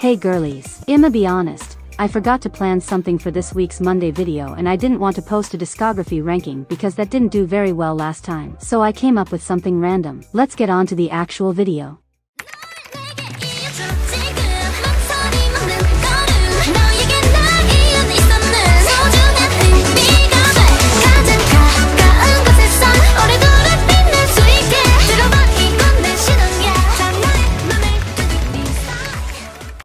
Hey girlies, I'ma be honest, I forgot to plan something for this week's Monday video and I didn't want to post a discography ranking because that didn't do very well last time. So I came up with something random. Let's get on to the actual video.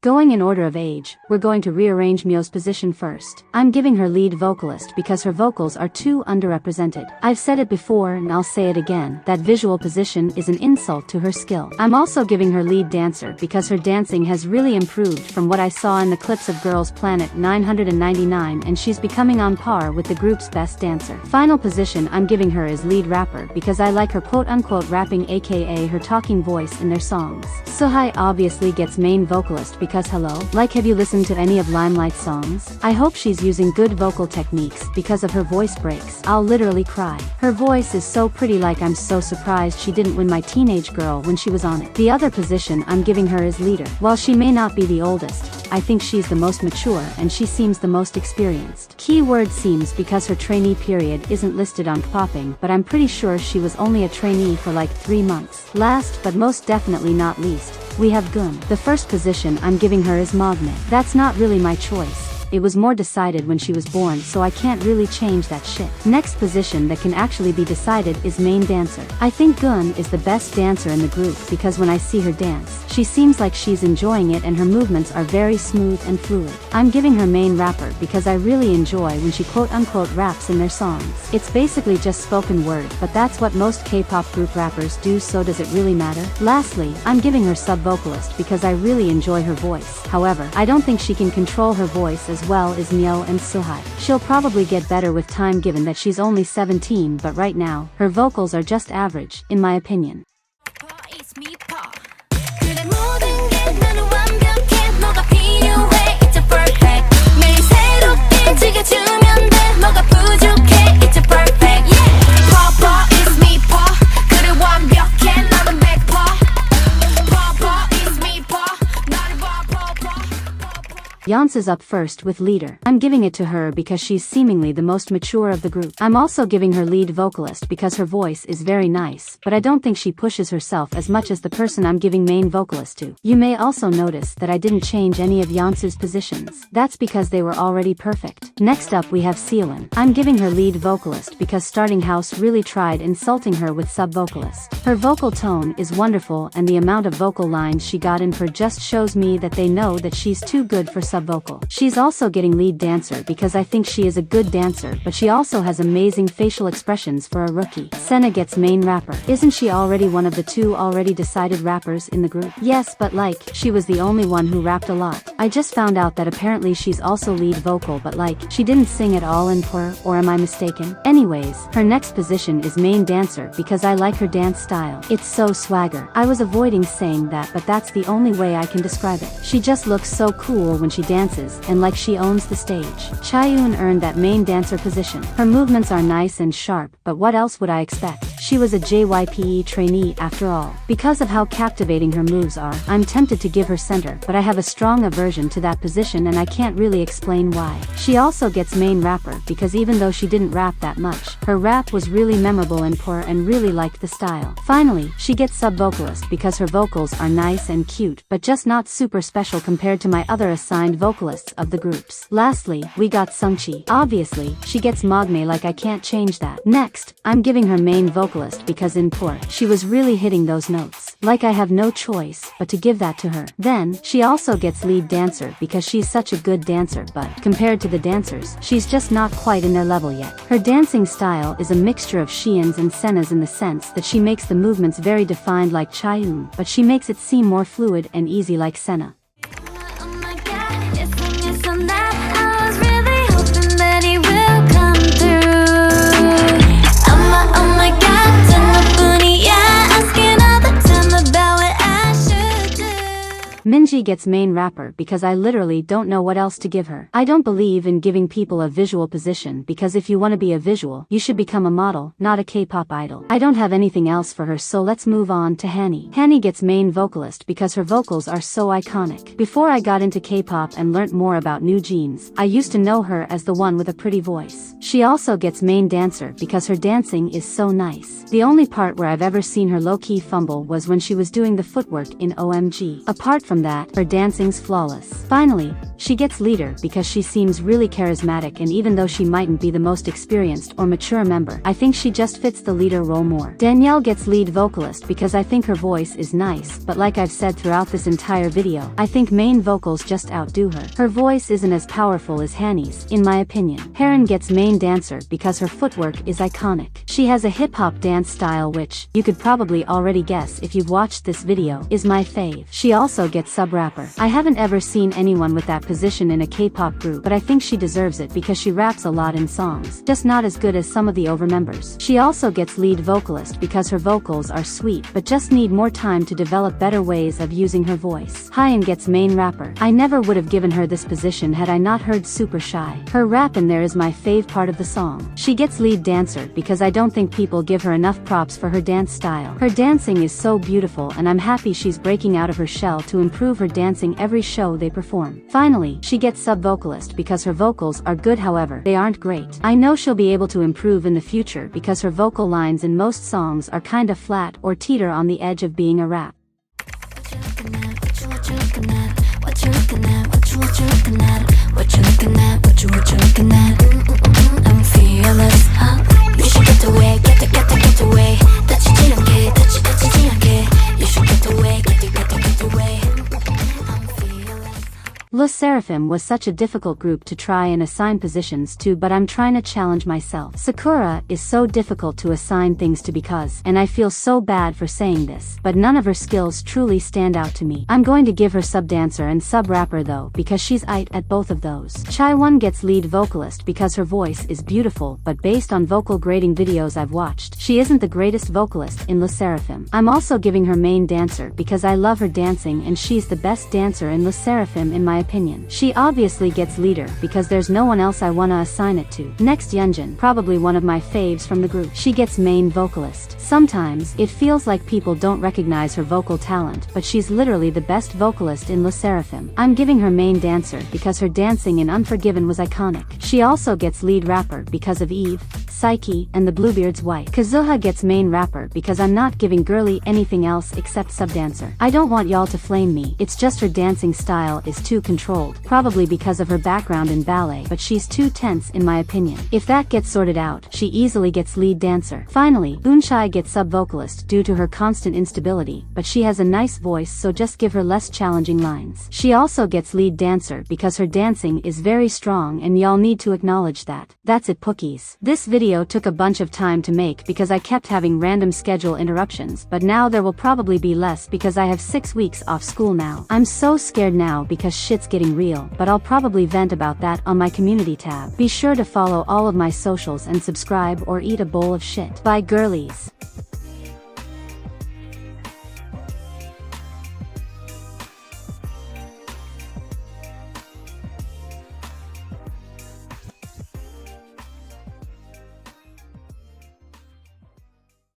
Going in order of age, we're going to rearrange 𝑚𝑦o's position first. I'm giving her lead vocalist because her vocals are too underrepresented. I've said it before and I'll say it again, that visual position is an insult to her skill. I'm also giving her lead dancer because her dancing has really improved from what I saw in the clips of Girls Planet 999 and she's becoming on par with the group's best dancer. Final position I'm giving her is lead rapper because I like her quote-unquote rapping aka her talking voice in their songs. 𝖭𝐻𝐻 obviously gets main vocalist because hello, like have you listened to any of Limelight's songs? I hope she's using good vocal techniques because of her voice breaks. I'll literally cry. Her voice is so pretty, like I'm so surprised she didn't win my teenage girl when she was on it. The other position I'm giving her is leader. While she may not be the oldest, I think she's the most mature and she seems the most experienced. Keyword seems because her trainee period isn't listed on popping, but I'm pretty sure she was only a trainee for like 3 months. Last but most definitely not least, we have 𝐵𝐾. The first position I'm giving her is 𝑚𝑎gne. That's not really my choice. It was more decided when she was born, so I can't really change that shit. Next position that can actually be decided is main dancer. I think 𝐵𝐾 is the best dancer in the group because when I see her dance, she seems like she's enjoying it and her movements are very smooth and fluid. I'm giving her main rapper because I really enjoy when she quote-unquote raps in their songs. It's basically just spoken word, but that's what most K-pop group rappers do, so does it really matter? Lastly, I'm giving her sub-vocalist because I really enjoy her voice. However, I don't think she can control her voice as well as 𝑚𝑦o and 𝐶𝐻𝐻. She'll probably get better with time given that she's only 17, but right now, her vocals are just average, in my opinion. Beyonce's up first with leader. I'm giving it to her because she's seemingly the most mature of the group. I'm also giving her lead vocalist because her voice is very nice, but I don't think she pushes herself as much as the person I'm giving main vocalist to. You may also notice that I didn't change any of Beyonce's positions. That's because they were already perfect. Next up we have 𝐶𝐶. I'm giving her lead vocalist because Starting House really tried insulting her with sub-vocalist. Her vocal tone is wonderful and the amount of vocal lines she got in for just shows me that they know that she's too good for sub-vocal. She's also getting lead dancer because I think she is a good dancer, but she also has amazing facial expressions for a rookie. 𝐶𝐶 gets main rapper. Isn't she already one of the 2 already decided rappers in the group? Yes, but like, she was the only one who rapped a lot. I just found out that apparently she's also lead vocal, but like, she didn't sing at all in 𝑃𝐻, or am I mistaken? Anyways, her next position is main dancer because I like her dance style. It's so swagger. I was avoiding saying that, but that's the only way I can describe it. She just looks so cool when she dances, and like she owns the stage. 𝐶𝐻𝐻 earned that main dancer position. Her movements are nice and sharp, but what else would I expect? She was a JYPE trainee after all. Because of how captivating her moves are, I'm tempted to give her center, but I have a strong aversion to that position and I can't really explain why. She also gets main rapper because even though she didn't rap that much, her rap was really memorable in 𝑃𝐻 and really liked the style. Finally, she gets sub-vocalist because her vocals are nice and cute, but just not super special compared to my other assigned vocalists of the groups. Lastly, we got 𝐶𝐶. Obviously, she gets 𝑚𝑎gne, like I can't change that. Next, I'm giving her main vocalist because in 𝑃𝐻, she was really hitting those notes. Like I have no choice but to give that to her. Then, she also gets lead dancer because she's such a good dancer, but compared to the dancers, she's just not quite in their level yet. Her dancing style is a mixture of 𝐶𝐻𝐻's and 𝐶𝐶's in the sense that she makes the movements very defined like 𝐶𝐻𝐻, but she makes it seem more fluid and easy like 𝐶𝐶. 𝖵𝐺 Hanny gets main rapper because I literally don't know what else to give her. I don't believe in giving people a visual position because if you want to be a visual, you should become a model, not a K-pop idol. I don't have anything else for her, so let's move on to Hanny. Hanny gets main vocalist because her vocals are so iconic. Before I got into K-pop and learnt more about New Jeans, I used to know her as the one with a pretty voice. She also gets main dancer because her dancing is so nice. The only part where I've ever seen her low-key fumble was when she was doing the footwork in OMG. Apart from that, her dancing's flawless. Finally, she gets leader because she seems really charismatic, and even though she mightn't be the most experienced or mature member, I think she just fits the leader role more. Danielle gets lead vocalist because I think her voice is nice, but like I've said throughout this entire video, I think main vocals just outdo her. Her voice isn't as powerful as Hanny's, in my opinion. Heron gets main dancer because her footwork is iconic. She has a hip-hop dance style which, you could probably already guess if you've watched this video, is my fave. She also gets sub-rapper. I haven't ever seen anyone with that position in a K-pop group, but I think she deserves it because she raps a lot in songs, just not as good as some of the over members. She also gets lead vocalist because her vocals are sweet, but just need more time to develop better ways of using her voice. Hyeon gets main rapper. I never would have given her this position had I not heard Super Shy. Her rap in there is my fave part of the song. She gets lead dancer because I don't think people give her enough props for her dance style. Her dancing is so beautiful, and I'm happy she's breaking out of her shell to improve her dancing every show they perform. Finally, she gets sub-vocalist because her vocals are good, however, they aren't great. I know she'll be able to improve in the future because her vocal lines in most songs are kinda flat or teeter on the edge of being a rap. I'm fearless, huh? You should get away, get away. 다치지 않게, 다치지 않게. You should get away, get away. I'm fearless. LE SSERAFIM was such a difficult group to try and assign positions to, but I'm trying to challenge myself. Sakura is so difficult to assign things to because, and I feel so bad for saying this, but none of her skills truly stand out to me. I'm going to give her sub-dancer and sub-rapper though, because she's aight at both of those. Chaewon gets lead vocalist because her voice is beautiful, but based on vocal grading videos I've watched, she isn't the greatest vocalist in LE SSERAFIM. I'm also giving her main dancer because I love her dancing and she's the best dancer in LE SSERAFIM in my opinion. She obviously gets leader because there's no one else I wanna assign it to. Next, Yeonjun, probably one of my faves from the group. She gets main vocalist. Sometimes, it feels like people don't recognize her vocal talent, but she's literally the best vocalist in LE SSERAFIM. I'm giving her main dancer because her dancing in Unforgiven was iconic. She also gets lead rapper because of Eve, 𝖫𝐸, and the Bluebeard's wife. Kazuha gets main rapper because I'm not giving girly anything else except sub-dancer. I don't want y'all to flame me, it's just her dancing style is too controlled, probably because of her background in ballet, but she's too tense in my opinion. If that gets sorted out, she easily gets lead dancer. Finally, Eunchae gets sub-vocalist due to her constant instability, but she has a nice voice, so just give her less challenging lines. She also gets lead dancer because her dancing is very strong and y'all need to acknowledge that. That's it, Pookies. This video took a bunch of time to make because I kept having random schedule interruptions, but now there will probably be less because I have 6 weeks off school now. I'm so scared now because shit's getting real, but I'll probably vent about that on my community tab. Be sure to follow all of my socials and subscribe or eat a bowl of shit. Bye girlies.